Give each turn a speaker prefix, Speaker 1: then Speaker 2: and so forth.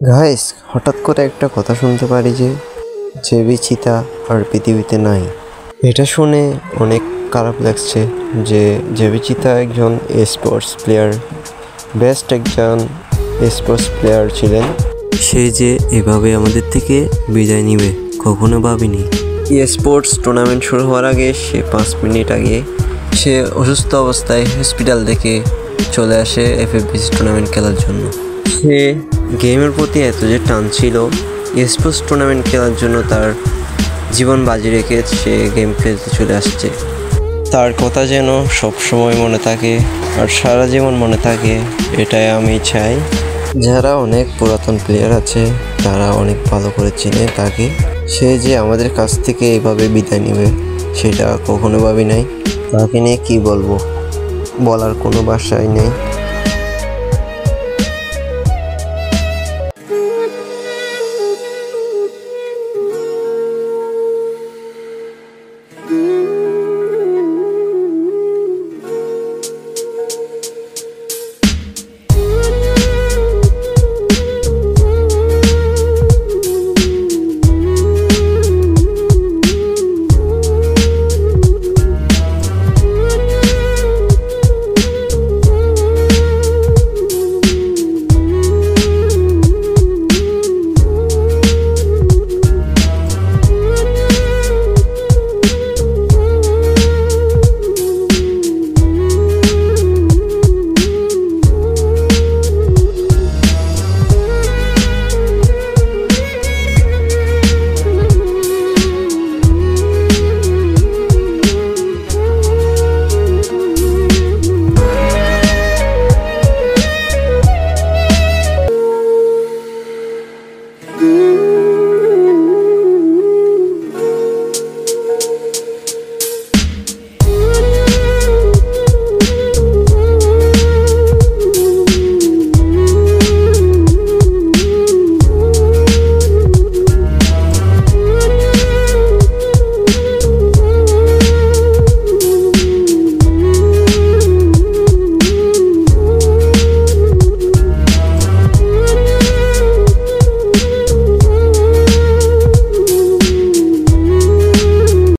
Speaker 1: Guys, হঠাৎ করে একটা কথা শুনতে পারি যে জেবি চিতা আর পৃথিবীতে নাই। এটা শুনে অনেক খারাপ লাগছে যে জেবি চিতা একজন স্পোর্টস প্লেয়ার, বেস্ট একজন স্পোর্টস প্লেয়ার ছিলেন। সে যে এভাবে আমাদের থেকে বিদায় নিবে কখনো ভাবিনি। স্পোর্টস টুর্নামেন্ট শুরু হওয়ার আগে সে 5 মিনিট আগে সে অসুস্থ অবস্থায় হসপিটাল থেকে চলে আসে এফএফবিসি টুর্নামেন্ট খেলার জন্য। সে গেমের প্রতি এত যে টান ছিল, স্পোর্টস টুর্নামেন্ট খেলার জন্য তার জীবন বাজি রেখে সে গেম খেলতে চলে আসছে। তার কথা যেন সবসময় মনে থাকে আর সারা জীবন মনে থাকে, এটাই আমি চাই। যারা অনেক পুরাতন প্লেয়ার আছে তারা অনেক ভালো করে চেনে তাকে। সে যে আমাদের কাছ থেকে এইভাবে বিদায় নেবে সেটা কখনো ভাবি নাই। তাকে নিয়ে কী বলবো, বলার কোনো ভাষাই নেই।